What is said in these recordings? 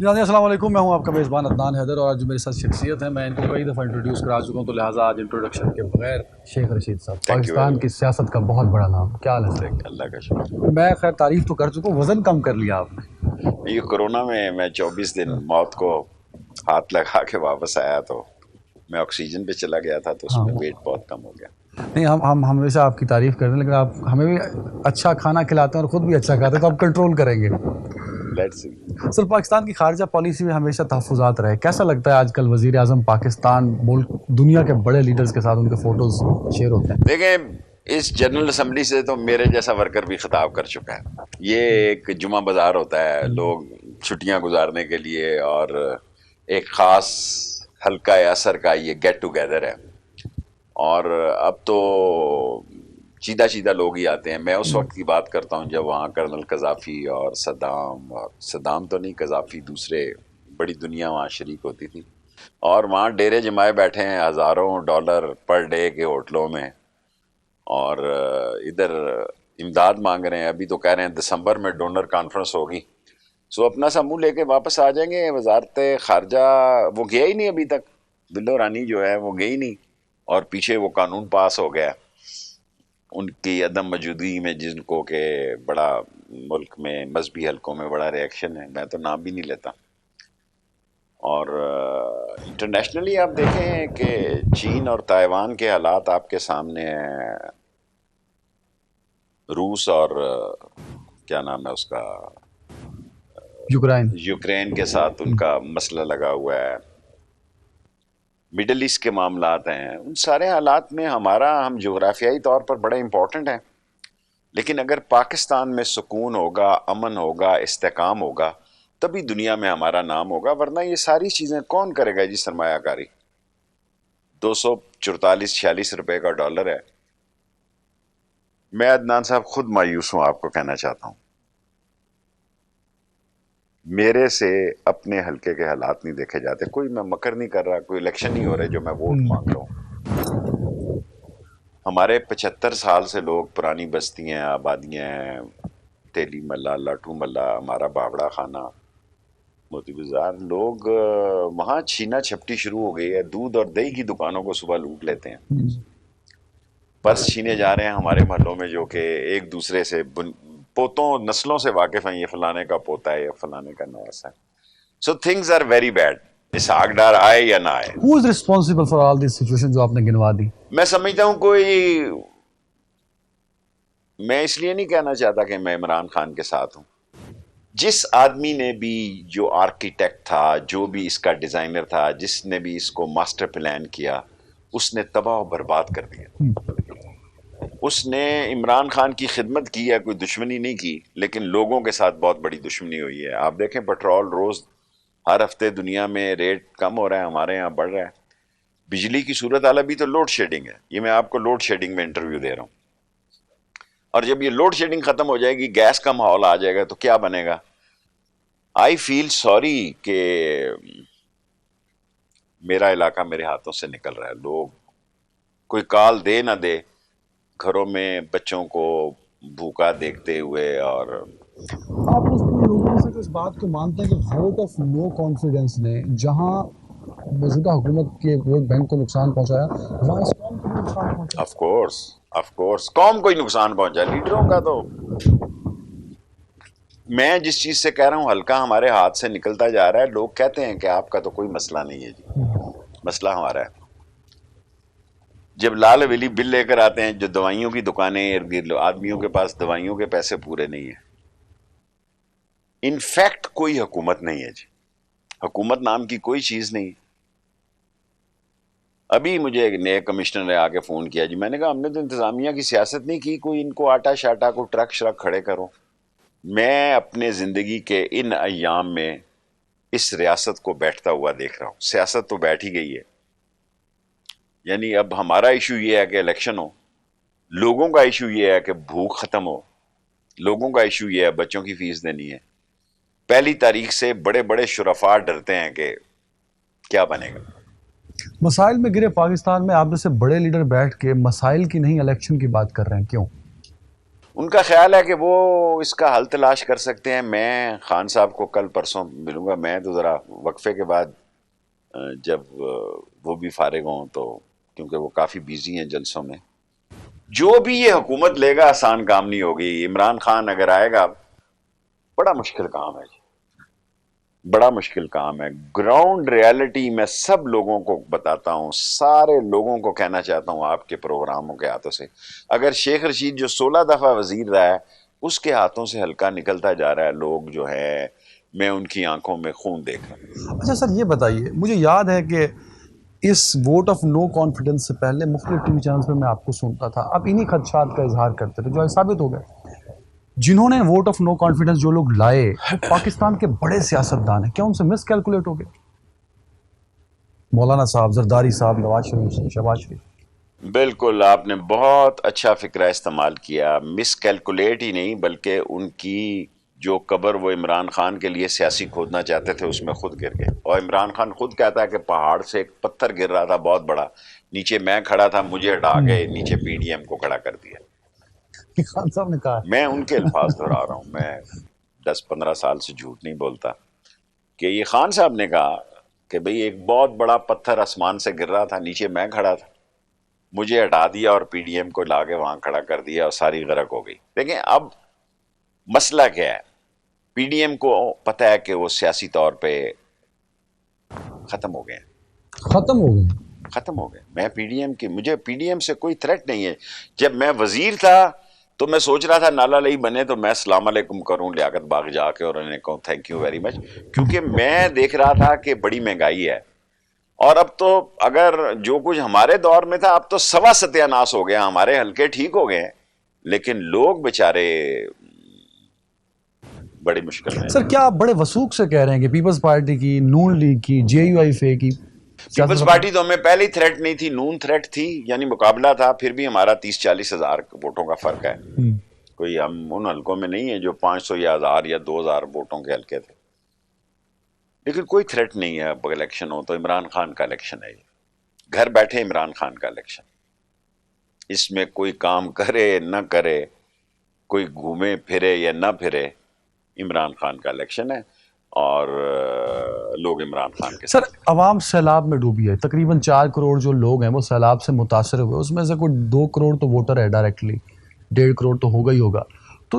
ناظرین السلام علیکم، میں ہوں آپ کا میزبان عدنان حیدر، اور آج جو میرے ساتھ شخصیت ہے میں ان کو کئی دفعہ انٹروڈیوس کرا چکا ہوں، تو لہٰذا آج انٹروڈکشن کے بغیر شیخ رشید صاحب، پاکستان کی سیاست کا بہت بڑا نام، کیا حال ہے سر؟ اللہ کا شکر۔ میں خیر تعریف تو کر چکا ہوں، وزن کم کر لیا آپ نے؟ یہ کورونا میں 24 دن موت کو ہاتھ لگا کے واپس آیا تو میں آکسیجن پہ چلا گیا تھا، تو اس میں ویٹ بہت کم ہو گیا۔ نہیں، ہم ہمیشہ آپ کی تعریف کرتے ہیں، لیکن آپ ہمیں بھی اچھا کھانا کھلاتے ہیں اور خود بھی اچھا کھاتے ہیں، تو آپ کنٹرول کریں گے۔ Let's see. سر، پاکستان کی خارجہ پالیسی میں ہمیشہ تحفظات رہے، کیسا لگتا ہے آج کل وزیر اعظم پاکستان ملک دنیا کے بڑے لیڈرز کے ساتھ ان کے فوٹوز شیئر ہوتے ہیں؟ دیکھیں، اس جنرل اسمبلی سے تو میرے جیسا ورکر بھی خطاب کر چکا ہے۔ یہ ایک جمعہ بازار ہوتا ہے لوگ چھٹیاں گزارنے کے لیے، اور ایک خاص حلقہ اثر کا یہ گیٹ ٹوگیدر ہے، اور اب تو چیدہ لوگ ہی آتے ہیں۔ میں اس وقت کی بات کرتا ہوں جب وہاں کرنل قذافی اور صدام تو نہیں، قذافی دوسرے، بڑی دنیا وہاں شریک ہوتی تھی، اور وہاں ڈیرے جمائے بیٹھے ہیں ہزاروں ڈالر پر ڈے کے ہوٹلوں میں، اور ادھر امداد مانگ رہے ہیں۔ ابھی تو کہہ رہے ہیں دسمبر میں ڈونر کانفرنس ہوگی، سو اپنا سا منہ لے کے واپس آ جائیں گے۔ وزارت خارجہ وہ گیا ہی نہیں ابھی تک، بلو رانی جو ہے وہ گئی نہیں، اور پیچھے وہ قانون پاس ہو گیا ان کی عدم موجودگی میں، جن کو کہ بڑا ملک میں مذہبی حلقوں میں بڑا ریئیکشن ہے، میں تو نام بھی نہیں لیتا۔ اور انٹرنیشنلی آپ دیکھیں کہ چین اور تائیوان کے حالات آپ کے سامنے ہیں، روس اور کیا نام ہے اس کا، یوکرین کے ساتھ ان کا مسئلہ لگا ہوا ہے، مڈل ایسٹ کے معاملات ہیں، ان سارے حالات میں ہم جغرافیائی طور پر بڑے امپورٹنٹ ہیں، لیکن اگر پاکستان میں سکون ہوگا، امن ہوگا، استحکام ہوگا، تبھی دنیا میں ہمارا نام ہوگا، ورنہ یہ ساری چیزیں کون کرے گا جی؟ سرمایہ کاری 244-46 روپے کا ڈالر ہے۔ میں عدنان صاحب خود مایوس ہوں، آپ کو کہنا چاہتا ہوں، میرے سے اپنے حلقے کے حالات نہیں دیکھے جاتے۔ کوئی میں مکر نہیں کر رہا، کوئی الیکشن نہیں ہو رہے جو میں ووٹ مانگ رہا ہوں۔ ہمارے 75 سال سے لوگ پرانی بستیاں، آبادیاں ہیں، تیلی ملا، لاٹو ملا، ہمارا باوڑا خانہ، موتی بازار، لوگ وہاں چھینا چھپٹی شروع ہو گئی ہے۔ دودھ اور دہی کی دکانوں کو صبح لوٹ لیتے ہیں، پرس چھینے جا رہے ہیں ہمارے محلوں میں، جو کہ ایک دوسرے سے پوتوں نسلوں سے واقف ہیں، یہ فلانے کا پوتا ہے، یہ فلانے کا نواس ہے۔ So things are very bad. Ishaq Dar آئے یا نہ آئے، Who is responsible for all these situations جو آپ نے گنوا دی؟ میں سمجھتا ہوں میں اس لیے نہیں کہنا چاہتا کہ میں عمران خان کے ساتھ ہوں۔ جس آدمی نے بھی، جو آرکیٹیکٹ تھا، جو بھی اس کا ڈیزائنر تھا، جس نے بھی اس کو ماسٹر پلان کیا، اس نے تباہ و برباد کر دیا۔ اس نے عمران خان کی خدمت کی ہے، کوئی دشمنی نہیں کی، لیکن لوگوں کے ساتھ بہت بڑی دشمنی ہوئی ہے۔ آپ دیکھیں پٹرول روز ہر ہفتے دنیا میں ریٹ کم ہو رہا ہے، ہمارے یہاں بڑھ رہا ہے۔ بجلی کی صورت حال ابھی تو لوڈ شیڈنگ ہے، یہ میں آپ کو لوڈ شیڈنگ میں انٹرویو دے رہا ہوں، اور جب یہ لوڈ شیڈنگ ختم ہو جائے گی، گیس کا ماحول آ جائے گا، تو کیا بنے گا؟ آئی فیل سوری کہ میرا علاقہ میرے ہاتھوں سے نکل رہا ہے۔ لوگ کوئی کال دے نہ دے، گھروں میں بچوں کو بھوکا دیکھتے ہوئے، اور آپ اس لوگوں میں سے اس بات کو مانتے ہیں کہ ووٹ آف نو کانفیڈنس نے جہاں موجودہ حکومت کے ووٹ بینک کو نقصان پہنچایا، وہاں اس قوم کو بھی نقصان پہنچایا؟ آف کورس قوم کو ہی نقصان پہنچا، لیڈروں کا تو میں جس چیز سے کہہ رہا ہوں، ہلکا ہمارے ہاتھ سے نکلتا جا رہا ہے۔ لوگ کہتے ہیں کہ آپ کا تو کوئی مسئلہ نہیں ہے جی، مسئلہ ہمارا ہے۔ جب لال حویلی بل لے کر آتے ہیں، جو دوائیوں کی دکانیں ارد گرد، آدمیوں کے پاس دوائیوں کے پیسے پورے نہیں ہیں۔ انفیکٹ کوئی حکومت نہیں ہے جی، حکومت نام کی کوئی چیز نہیں۔ ابھی مجھے ایک نئے کمشنر نے آ کے فون کیا جی، میں نے کہا ہم نے تو انتظامیہ کی سیاست نہیں کی، کوئی ان کو آٹا شاٹا کو ٹرک شرک کھڑے کرو۔ میں اپنے زندگی کے ان ایام میں اس ریاست کو بیٹھتا ہوا دیکھ رہا ہوں۔ سیاست تو بیٹھ ہی گئی ہے، یعنی اب ہمارا ایشو یہ ہے کہ الیکشن ہو، لوگوں کا ایشو یہ ہے کہ بھوک ختم ہو، لوگوں کا ایشو یہ ہے بچوں کی فیس دینی ہے۔ 1 تاریخ سے بڑے بڑے شرفاء ڈرتے ہیں کہ کیا بنے گا۔ مسائل میں گرے پاکستان میں آپ جیسے بڑے لیڈر بیٹھ کے مسائل کی نہیں الیکشن کی بات کر رہے ہیں، کیوں؟ ان کا خیال ہے کہ وہ اس کا حل تلاش کر سکتے ہیں. میں خان صاحب کو کل پرسوں ملوں گا. میں تو ذرا وقفے کے بعد جب وہ بھی فارغ ہوں تو، کیونکہ وہ کافی بیزی ہیں جلسوں میں. جو بھی یہ حکومت لے گا آسان کام نہیں ہوگی. عمران خان اگر آئے گا بڑا مشکل کام ہے جی، بڑا مشکل کام ہے. گراؤنڈ ریالٹی میں سب لوگوں کو بتاتا ہوں، سارے لوگوں کو کہنا چاہتا ہوں آپ کے پروگراموں کے ہاتھوں سے، اگر شیخ رشید جو 16 دفعہ وزیر رہا ہے اس کے ہاتھوں سے ہلکا نکلتا جا رہا ہے. لوگ جو ہے میں ان کی آنکھوں میں خون دیکھ رہا ہوں. اچھا سر، یہ بتائیے، مجھے یاد ہے کہ اس ووٹ آف نو کانفیڈنس سے پہلے مختلف ٹی وی چینلز پہ میں آپ کو سنتا تھا، آپ انہی خدشات کا اظہار کرتے تھے جو آج ثابت ہو گئے. جنہوں نے ووٹ آف نو کانفیڈنس جو لوگ لائے وہ پاکستان کے بڑے سیاستدان ہیں، کیا ان سے مس کیلکولیٹ ہو گئے؟ مولانا صاحب، زرداری صاحب، نواز شریف، شہباز شریف. بالکل، آپ نے بہت اچھا فکرہ استعمال کیا. مس کیلکولیٹ ہی نہیں بلکہ ان کی جو قبر وہ عمران خان کے لیے سیاسی کھودنا چاہتے تھے اس میں خود گر گئے. اور عمران خان خود کہتا ہے کہ پہاڑ سے ایک پتھر گر رہا تھا بہت بڑا، نیچے میں کھڑا تھا، مجھے ہٹا کے نیچے پی ڈی ایم کو کھڑا کر دیا. خان صاحب نے کہا میں ان کے الفاظ دہرا رہا ہوں، میں 10-15 سال سے جھوٹ نہیں بولتا، کہ یہ خان صاحب نے کہا کہ بھئی ایک بہت بڑا پتھر آسمان سے گر رہا تھا، نیچے میں کھڑا تھا، مجھے ہٹا دیا اور پی ڈی ایم کو لا کے وہاں کھڑا کر دیا اور ساری غرق ہو گئی. دیکھیں اب مسئلہ کیا ہے، پی ڈی ایم کو پتہ ہے کہ وہ سیاسی طور پہ ختم ہو گئے ہیں، ختم ہو گئے. ختم ہو گئے. میں پی ڈی ایم کی، مجھے پی ڈی ایم سے کوئی تھریٹ نہیں ہے. جب میں وزیر تھا تو میں سوچ رہا تھا نالا لئی بنے تو میں السلام علیکم کروں لیاقت باغ جا کے اور انہیں کہوں تھینک یو ویری مچ، کیونکہ میں دیکھ رہا تھا کہ بڑی مہنگائی ہے. اور اب تو اگر جو کچھ ہمارے دور میں تھا اب تو سوا ستیہ ناس ہو گیا. ہمارے حلقے ٹھیک ہو گئے ہیں لیکن لوگ بیچارے بڑی مشکل میں. سر کیا آپ بڑے وثوق سے کہہ رہے ہیں کہ پیپلز پارٹی کی، نون لیگ کی، جے یو آئی فے کی پیپلز پارٹی تو ہمیں پہلی تھریٹ نہیں تھی، نون تھریٹ تھی، یعنی مقابلہ تھا، پھر بھی ہمارا 30-40 ہزار ووٹوں کا فرق ہے. کوئی ہم ان حلقوں میں نہیں ہے جو 500 یا 1000 یا 2000 ووٹوں کے حلقے تھے. لیکن کوئی تھریٹ نہیں ہے. اب الیکشن ہو تو عمران خان کا الیکشن ہے، گھر بیٹھے عمران خان کا الیکشن. اس میں کوئی کام کرے نہ کرے، کوئی گھومے پھرے یا نہ پھرے، عمران خان کا الیکشن ہے اور لوگ عمران خان کے سر ساتھ. عوام سیلاب میں ڈوبی ہے، تقریباً 4 کروڑ جو لوگ ہیں وہ سیلاب سے متاثر ہوئے، اس میں سے کوئی 2 کروڑ تو ووٹر ہے ڈائریکٹلی، 1.5 کروڑ تو ہوگا ہی ہوگا. تو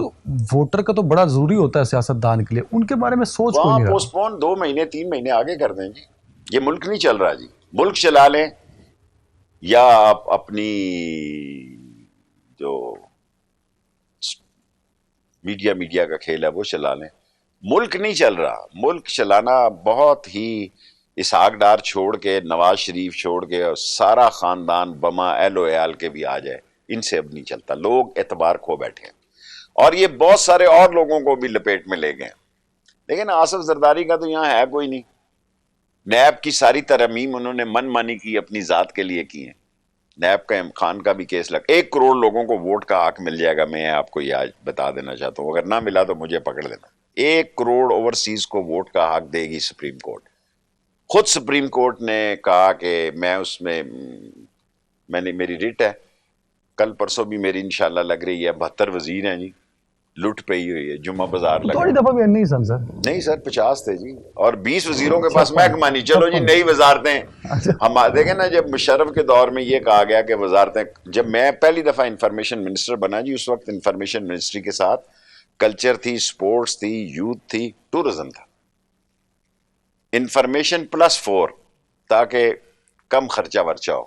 ووٹر کا تو بڑا ضروری ہوتا ہے سیاستدان کے لیے، ان کے بارے میں سوچ کوئی وہاں نہیں رہا. پوسٹ پون 2 مہینے 3 مہینے آگے کر دیں جی. یہ ملک نہیں چل رہا جی. ملک چلا لیں یا آپ اپنی جو میڈیا کا کھیل ہے وہ چلا لیں. ملک نہیں چل رہا. ملک چلانا بہت ہی اسحاق ڈار چھوڑ کے، نواز شریف چھوڑ کے اور سارا خاندان بما اہل و عیال کے بھی آ جائے، ان سے اب نہیں چلتا. لوگ اعتبار کھو بیٹھے ہیں اور یہ بہت سارے اور لوگوں کو بھی لپیٹ میں لے گئے. لیکن آصف زرداری کا تو یہاں ہے کوئی نہیں. نیب کی ساری ترمیم انہوں نے من مانی کی، اپنی ذات کے لیے کی ہیں. نیب کا خان کا بھی کیس 1 کروڑ لوگوں کو ووٹ کا حق مل جائے گا. میں آپ کو یہ آج بتا دینا چاہتا ہوں، اگر نہ ملا تو مجھے پکڑ لینا. 1 کروڑ اوورسیز کو ووٹ کا حق دے گی سپریم کورٹ. خود سپریم کورٹ نے کہا کہ میں اس میں نے میری ریٹ ہے، کل پرسوں بھی میری انشاءاللہ لگ رہی ہے. 72 وزیر ہیں جی، لٹ پئی ہوئی ہے، جمعہ بازار لگا. تھوڑی دفعہ بھی نہیں سن سر. نہیں سر 50 تھے جی، اور 20 وزیروں کے پاس محکمہ نہیں. چلو جی نئی وزارتیں ہم دیکھیں نا. جب مشرف کے دور میں یہ کہا گیا کہ وزارتیں، جب میں پہلی دفعہ انفارمیشن منسٹر بنا جی، اس وقت انفارمیشن منسٹری کے ساتھ کلچر تھی، سپورٹس تھی، یوتھ تھی، ٹورزم تھا. انفارمیشن +4 تاکہ کم خرچہ ورچہ ہو.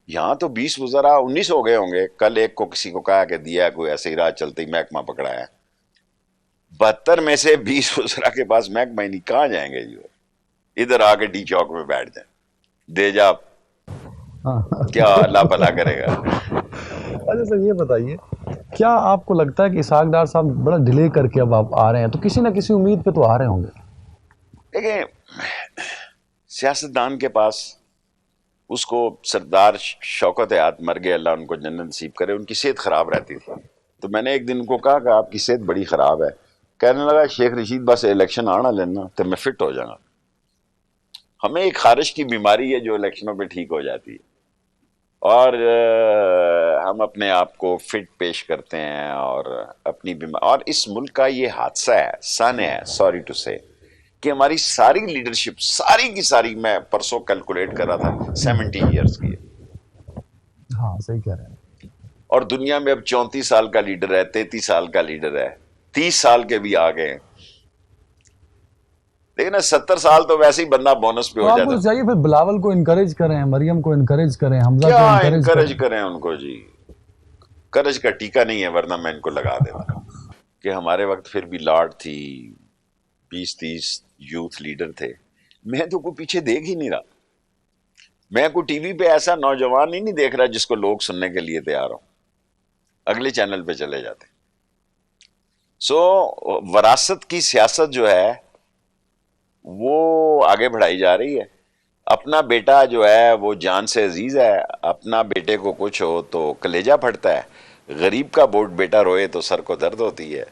یہاں تو 20 وزراء 19 ہو گئے ہوں گے. کل ایک کو کسی کو کہا کہ دیا ہے، کوئی ایسے ہی راہ چلتے ہی محکمہ پکڑا ہے. 72 میں سے 20 وزراء کے پاس محکمہ ہی نہیں، کہاں جائیں گے جی؟ ادھر آ کے ڈی چوک میں بیٹھ جائیں، دے جا کیا اللہ بھلا کرے گا. اچھا سر یہ بتائیے، کیا آپ کو لگتا ہے کہ اسحاق ڈار صاحب بڑا ڈیلے کر کے اب آپ آ رہے ہیں، تو کسی نہ کسی امید پہ تو آ رہے ہوں گے؟ دیکھیں سیاستدان کے پاس، اس کو سردار شوکت حیات مر گئے، اللہ ان کو جنت نصیب کرے، ان کی صحت خراب رہتی تھی. تو میں نے ایک دن ان کو کہا کہ آپ کی صحت بڑی خراب ہے. کہنے لگا شیخ رشید بس الیکشن آنا لینا تو میں فٹ ہو جاؤں گا. ہمیں ایک خارش کی بیماری ہے جو الیکشنوں پہ ٹھیک ہو جاتی ہے. اور ہم اپنے آپ کو فٹ پیش کرتے ہیں اور اپنی اور اس ملک کا یہ حادثہ ہے، سن ہے، سوری ٹو سے، کہ ہماری ساری لیڈرشپ ساری کی ساری، میں پرسوں کیلکولیٹ کر رہا تھا، 70 ایئرس کی ہے، ہاں صحیح کہہ رہے ہیں. اور دنیا میں اب 34 سال کا لیڈر ہے، 33 سال کا لیڈر ہے، 30 سال کے بھی آ گئے ہیں. لیکن 70 سال تو ویسے ہی بندہ بونس پہ تو ہو آپ جاتا کو ہے. چاہیے پھر بلاول کو انکریج کریں، مریم کو انکریج کریں، حمزہ کیا کو انکریج انکریج کریں. کریں ان کو جی، کرج کا ٹیکہ نہیں ہے، ورنہ میں ان کو لگا دیتا. کہ ہمارے وقت پھر بھی لاڈ تھی، 20-30 یوتھ لیڈر تھے. میں تو کوئی پیچھے دیکھ ہی نہیں رہا. میں کوئی ٹی وی پہ ایسا نوجوان ہی نہیں دیکھ رہا جس کو لوگ سننے کے لیے تیار ہوں. اگلے چینل پہ چلے جاتے. سو وراثت کی سیاست جو ہے وہ آگے بڑھائی جا رہی ہے. اپنا بیٹا جو ہے وہ جان سے عزیز ہے، اپنا بیٹے کو کچھ ہو تو کلیجہ پھٹتا ہے، غریب کا بوٹ بیٹا روئے تو سر کو درد ہوتی ہے.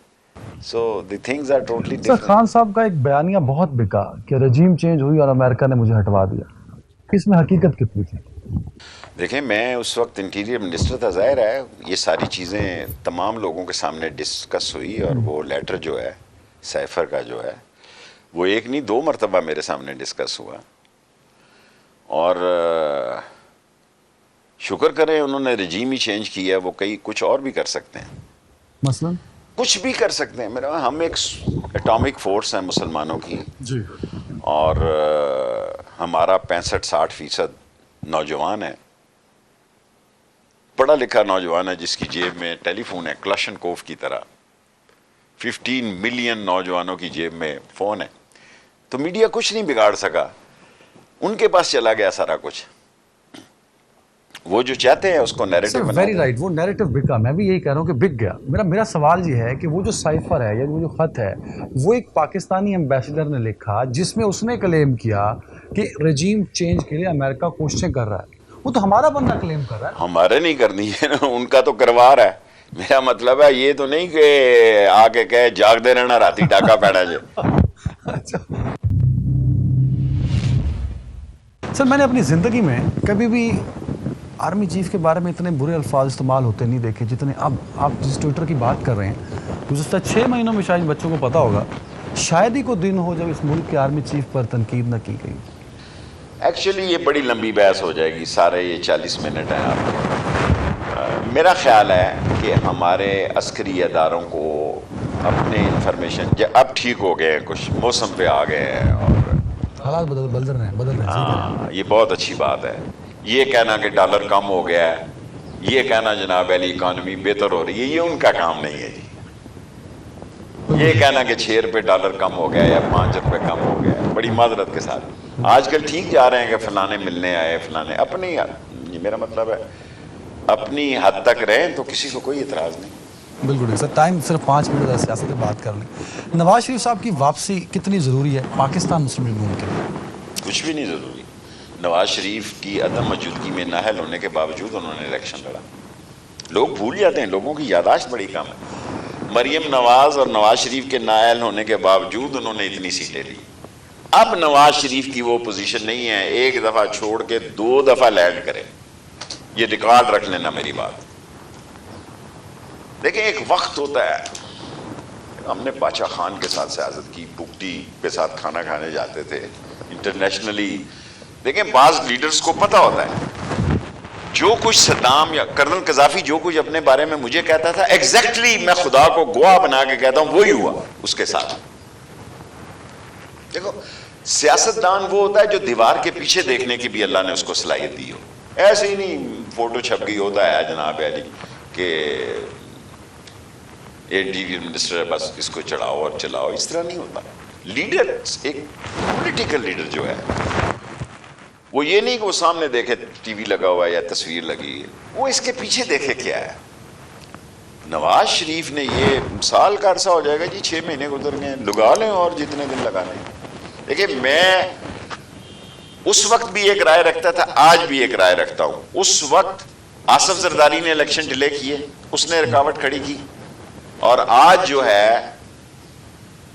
So the things are totally sir different. Khan sahib کا ایک بیانیہ بہت بکا کہ رجیم چینج ہوئی اور امریکہ نے مجھے ہٹوا دیا. اس میں حقیقت کتنی تھی؟ دیکھیں میں اس وقت انٹیریئر منسٹر تھا، ظاہر ہے یہ ساری چیزیں تمام لوگوں کے سامنے ڈسکس ہوئی، اور وہ لیٹر جو ہے سیفر کا جو ہے وہ ایک نہیں 2 مرتبہ میرے سامنے ڈسکس ہوا. اور شکر کریں انہوں نے رجیم ہی چینج کیا ہے، وہ کچھ اور بھی کر سکتے ہیں، مثلا کچھ بھی کر سکتے ہیں. ہم ایک اٹامک فورس ہیں مسلمانوں کی، جی اور ہمارا 65-60% نوجوان ہے، پڑھا لکھا نوجوان ہے، جس کی جیب میں ٹیلی فون ہے کلاشن کوف کی طرح. 15 ملین نوجوانوں کی جیب میں فون ہے. تو میڈیا کچھ نہیں بگاڑ سکا، ان کے پاس چلا گیا سارا کچھ. وہ جو چاہتے ہیں اس کو نیریٹو سر بنا ویری دیں. رائٹ، وہ نیریٹو بکا. میں بھی یہی کہہ رہا ہوں کہ بک گیا. میرا سوال یہ ہے کہ وہ جو سائفر ہے یا وہ جو خط ہے وہ ایک پاکستانی ایمبیسڈر نے لکھا جس میں اس نے کلیم کیا کہ رجیم چینج کے لیے امریکہ کوششیں کر رہا ہے. وہ تو ہمارا بندہ کلیم کر رہا ہے. ہمارے نہیں کرنی ہے نا، ان کا تو کروا رہا ہے. میرا مطلب ہے یہ تو نہیں کہ آ کے کہے جاگ دے رہنا راتی ڈاکہ پیڑا جے. سر میں نے اپنی زندگی میں کبھی بھی آرمی چیف کے بارے میں اتنے برے الفاظ استعمال ہوتے نہیں دیکھے جتنے اب آپ جس ٹویٹر کی بات کر رہے ہیں. گزشتہ 6 مہینوں میں شاید بچوں کو پتا ہوگا شاید ہی کوئی دن ہو جب اس ملک کے آرمی چیف پر تنقید نہ کی گئی. ایکچولی یہ بڑی لمبی بحث ہو جائے گی، سارے یہ 40 منٹ ہیں آپ کے. میرا خیال ہے کہ ہمارے عسکری اداروں کو اپنے انفارمیشن اب ٹھیک ہو گئے ہیں، کچھ موسم پہ آ گئے ہیں، اور حالات بدل رہے ہیں. یہ بہت اچھی بات ہے. یہ کہنا کہ ڈالر کم ہو گیا ہے، یہ کہنا جناب علی اکانومی بہتر ہو رہی ہے، یہ ان کا کام نہیں ہے جی. یہ کہنا کہ 6 روپے ڈالر کم ہو گیا یا 5 روپے کم ہو گیا ہے، بڑی معذرت کے ساتھ آج کل ٹھیک جا رہے ہیں کہ فلانے ملنے آئے، فلانے اپنی، یہ میرا مطلب ہے اپنی حد تک رہیں تو کسی کو کوئی اعتراض نہیں. بالکل سر. ٹائم صرف 5 منٹ ہے، سیاست پہ بات کر لیں. نواز شریف صاحب کی واپسی کتنی ضروری ہے پاکستان مسلم لیگ نون کے لیے؟ کچھ بھی نہیں ضروری. نواز شریف کی عدم موجودگی میں نااہل ہونے کے باوجود انہوں نے الیکشن لڑا. لوگ بھول جاتے ہیں، لوگوں کی یاداشت بڑی کم ہے. مریم نواز اور نواز شریف کے نااہل ہونے کے باوجود انہوں نے اتنی سیٹیں لی. اب نواز شریف کی وہ پوزیشن نہیں ہے 1 دفعہ چھوڑ کے 2 دفعہ لینڈ کرے. یہ ریکارڈ رکھ لینا میری بات. دیکھیں ایک وقت ہوتا ہے، ہم نے باچا خان کے ساتھ سیاست کی، بگٹی کے ساتھ کھانا کھانے جاتے تھے انٹرنیشنلی. دیکھیں بعض لیڈرز کو پتہ ہوتا ہے جو کچھ صدام یا کرنل قذافی جو کچھ اپنے بارے میں مجھے کہتا تھا ایگزیکٹلی میں خدا کو گواہ بنا کے کہتا ہوں وہی ہوا اس کے ساتھ. دیکھو سیاستدان وہ ہوتا ہے جو دیوار کے پیچھے دیکھنے کی بھی اللہ نے اس کو صلاحیت دی ہو. ایسے ہی نہیں فوٹو چھپ گئی ہوتا ہے جناب علی کہ انٹیریئر منسٹر ہے بس اس کو چڑھاؤ اور چلاؤ، اس طرح نہیں ہوتا. لیڈر ایک پولیٹیکل لیڈر جو ہے وہ یہ نہیں کہ وہ سامنے دیکھے ٹی وی لگا ہوا ہے یا تصویر لگی ہے، وہ اس کے پیچھے دیکھے کیا ہے. نواز شریف نے یہ سال کا عرصہ ہو جائے گا جی، 6 مہینے گزر گئے، لگا لیں اور جتنے دن لگانے. دیکھیں میں اس وقت بھی ایک رائے رکھتا تھا، آج بھی ایک رائے رکھتا ہوں. اس وقت آصف زرداری نے الیکشن ڈیلے کیے، اس نے رکاوٹ کھڑی کی، اور آج جو ہے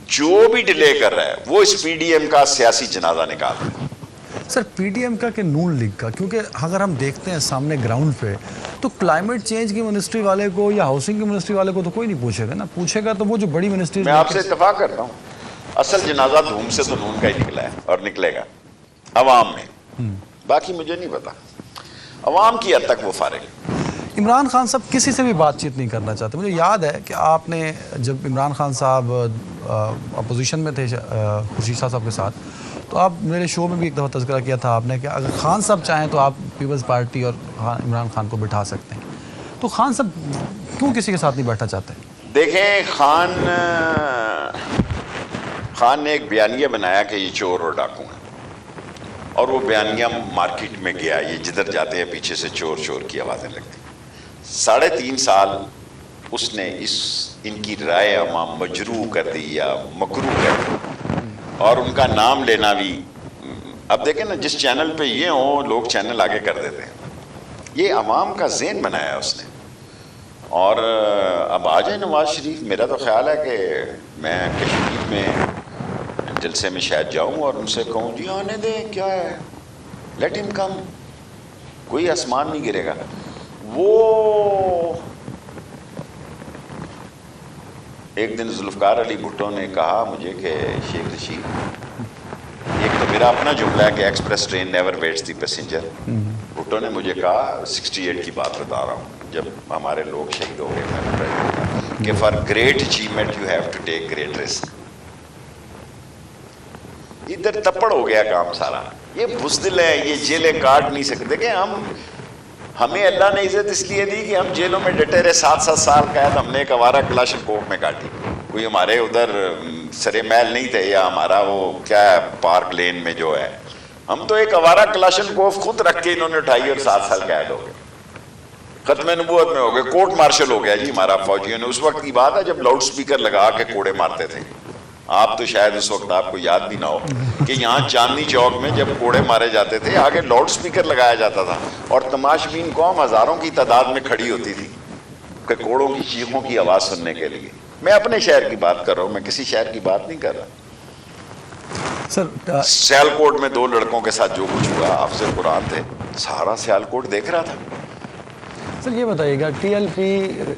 جو بھی ڈیلے کر رہا ہے وہ اس پی ڈی ایم کا سیاسی جنازہ نکال رہا ہے. سر پی ٹی ایم کا کہ نون لیگ کا، کیونکہ اگر ہم دیکھتے ہیں سامنے گراؤنڈ پہ تو کلائمیٹ چینج کی منسٹری والے کو یا ہاؤسنگ کی منسٹری والے کو تو کوئی نہیں پوچھے گا نا، پوچھے گا تو وہ جو بڑی منسٹری. میں آپ سے اتفاق کرتا ہوں، اصل جنازہ دھوم سے تو نون کا ہی نکلا ہے اور نکلے گا عوام میں، باقی مجھے نہیں پتا، عوام کی حد تک وہ فارغ ہے. عمران خان صاحب کسی سے بھی بات چیت نہیں کرنا چاہتے. مجھے یاد ہے کہ آپ نے جب عمران خان صاحب اپوزیشن میں تھے خورشید شاہ صاحب کے ساتھ، تو آپ میرے شو میں بھی ایک دفعہ تذکرہ کیا تھا آپ نے کہ اگر خان صاحب چاہیں تو آپ پیپلز پارٹی اور عمران خان کو بٹھا سکتے ہیں. تو خان صاحب کیوں کسی کے ساتھ نہیں بیٹھنا چاہتے؟ دیکھیں، خان نے ایک بیانیہ بنایا کہ یہ چور اور ڈاکو ہیں، اور وہ بیانیہ مارکیٹ میں گیا، یہ جدھر جاتے ہیں پیچھے سے چور چور کی آوازیں لگتی. 3.5 سال اس نے ان کی رائے عامہ مجروح کر دی یا مکروہ کر دی، اور ان کا نام لینا بھی. اب دیکھیں نا، جس چینل پہ یہ ہوں لوگ چینل آگے کر دیتے ہیں. یہ عوام کا ذہن بنایا اس نے. اور اب آ جائے نواز شریف، میرا تو خیال ہے کہ میں کشمیر میں جلسے میں شاید جاؤں اور ان سے کہوں جی آنے دیں، کیا ہے، لیٹ ہم کم، کوئی آسمان نہیں گرے گا. وہ ایک دن ذوالفقار علی بھٹو نے کہا مجھے کہ شیخ رشید، ایک تو میرا اپنا جملہ ہے کہ ایکسپریس ٹرین نیور ویٹس دی پیسنجر. بھٹو نے مجھے کہا 68 کی بات بتا رہا ہوں جب ہمارے لوگ شہید ہو گئے، میں نے کہ for great achievement you have to take great risk. ادھر تپڑ ہو گیا کام سارا. یہ بزدل ہے، یہ جیلیں کاٹ نہیں سکتے. کہ ہمیں اللہ نے عزت اس لیے دی کہ ہم جیلوں میں ڈٹے رہے. 7 سال قید ہم نے ایک آوارہ کلاشنکوف میں کاٹی. کوئی ہمارے ادھر سرے محل نہیں تھے، یا ہمارا وہ کیا ہے پارک لین میں جو ہے، ہم تو ایک آوارہ کلاشنکوف خود رکھ کے انہوں نے اٹھائی اور 7 سال قید ہو گئے. ختم نبوت میں ہو گئے، کورٹ مارشل ہو گیا جی ہمارا فوجیوں نے. اس وقت کی بات ہے جب لاؤڈ سپیکر لگا کے کوڑے مارتے تھے. آپ تو شاید اس وقت آپ کو یاد بھی نہ ہو کہ یہاں چاندنی چوک میں جب کوڑے مارے جاتے تھے آگے لاؤڈ سپیکر لگایا جاتا تھا، اور تماشبین قوم ہزاروں کی تعداد میں کھڑی ہوتی تھی کہ کوڑوں کی چیخوں کی آواز سننے کے لیے. میں اپنے شہر کی بات کر رہا ہوں، میں کسی شہر کی بات نہیں کر رہا. سر سیالکوٹ میں 2 لڑکوں کے ساتھ جو کچھ ہوا، حافظ قرآن تھے، سارا سیالکوٹ دیکھ رہا تھا. سر یہ بتائیے گا، ٹی ایل پی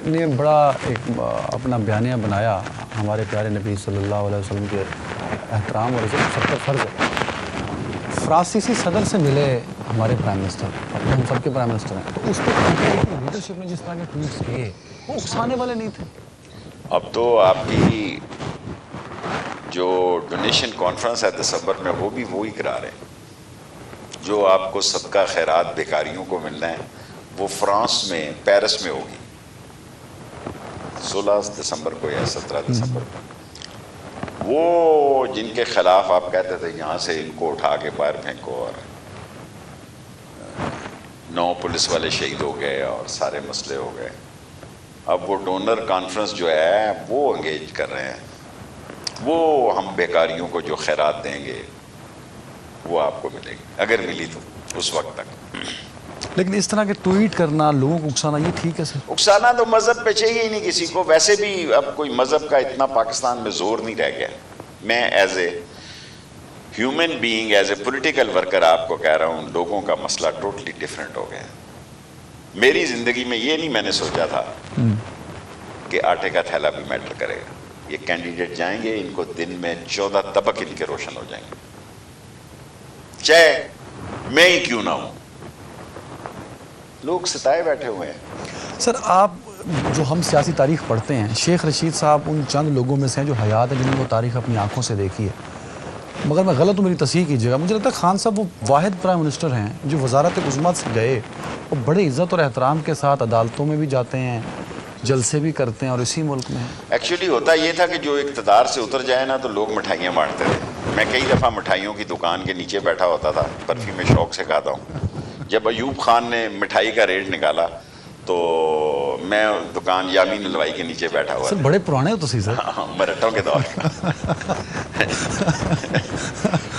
نے بڑا ایک اپنا بیانیہ بنایا ہمارے پیارے نبی صلی اللہ علیہ وسلم کے احترام اور عزت سب کا فرض ہے. فرانسیسی صدر سے ملے ہمارے پرائم منسٹر، ہم سب کے پرائم منسٹر ہیں، تو اس پہ لیڈرشپ نے جس طرح کے ٹویٹس کیے وہ اکسانے والے نہیں تھے. اب تو آپ کی جو ڈونیشن کانفرنس ہے دسمبر میں، وہ بھی وہی کرا رہے ہیں. جو آپ کو صدقہ خیرات بیکاریوں کو ملنا ہے وہ فرانس میں پیرس میں ہوگی 16 دسمبر کو یا 17 دسمبر کو. وہ جن کے خلاف آپ کہتے تھے یہاں سے ان کو اٹھا کے باہر پھینکو، اور 9 پولیس والے شہید ہو گئے اور سارے مسئلے ہو گئے. اب وہ ڈونر کانفرنس جو ہے وہ انگیج کر رہے ہیں. وہ ہم بیکاریوں کو جو خیرات دیں گے وہ آپ کو ملے گی، اگر ملی تو اس وقت تک. لیکن اس طرح کے ٹویٹ کرنا، لوگوں کو اکسانا، یہ ٹھیک ہے سر؟ اکسانا تو مذہب پہ چاہیے ہی نہیں کسی کو. ویسے بھی اب کوئی مذہب کا اتنا پاکستان میں زور نہیں رہ گیا. میں as a human being, as a political worker آپ کو کہہ رہا ہوں، لوگوں کا مسئلہ ٹوٹلی ڈیفرنٹ ہو گیا. میری زندگی میں یہ نہیں میں نے سوچا تھا کہ آٹے کا تھیلا بھی میٹر کرے گا. یہ کینڈیڈیٹ جائیں گے، ان کو دن میں 14 طبق ان کے روشن ہو جائیں گے، چاہے میں ہی کیوں نہ ہوں. لوگ ستائے بیٹھے ہوئے ہیں. سر آپ جو ہم سیاسی تاریخ پڑھتے ہیں، شیخ رشید صاحب ان چند لوگوں میں سے ہیں جو حیات ہیں جنہوں نے وہ تاریخ اپنی آنکھوں سے دیکھی ہے. مگر میں غلط ہوں، میری تصحیح کیجیے گا. مجھے لگتا ہے خان صاحب وہ واحد پرائم منسٹر ہیں جو وزارت عظمیٰ سے گئے اور بڑے عزت اور احترام کے ساتھ عدالتوں میں بھی جاتے ہیں، جلسے بھی کرتے ہیں، اور اسی ملک میں. ایکچولی ہوتا یہ تھا کہ جو اقتدار سے اتر جائے نا تو لوگ مٹھائیاں بانٹتے تھے. میں کئی دفعہ مٹھائیوں کی دکان کے نیچے بیٹھا ہوتا تھا، برفی میں شوق سے کھاتا ہوں. جب ایوب خان نے مٹھائی کا ریٹ نکالا تو میں دکان یامین الوائی کے نیچے بیٹھا ہوا. سر بڑے پرانے ہو تو سی سر. مرٹوں کے دور.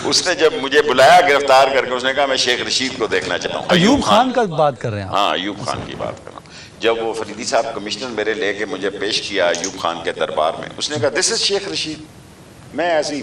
اس نے جب مجھے بلایا گرفتار کر کے، اس نے کہا میں شیخ رشید کو دیکھنا چاہتا ہوں. ایوب خان کا بات کر رہے ہیں؟ ہاں، ایوب خان کی بات کر رہا ہوں. جب وہ فریدی صاحب کمشنر میرے لے کے مجھے پیش کیا ایوب خان کے دربار میں، اس نے کہا دس از شیخ رشید. میں ایسی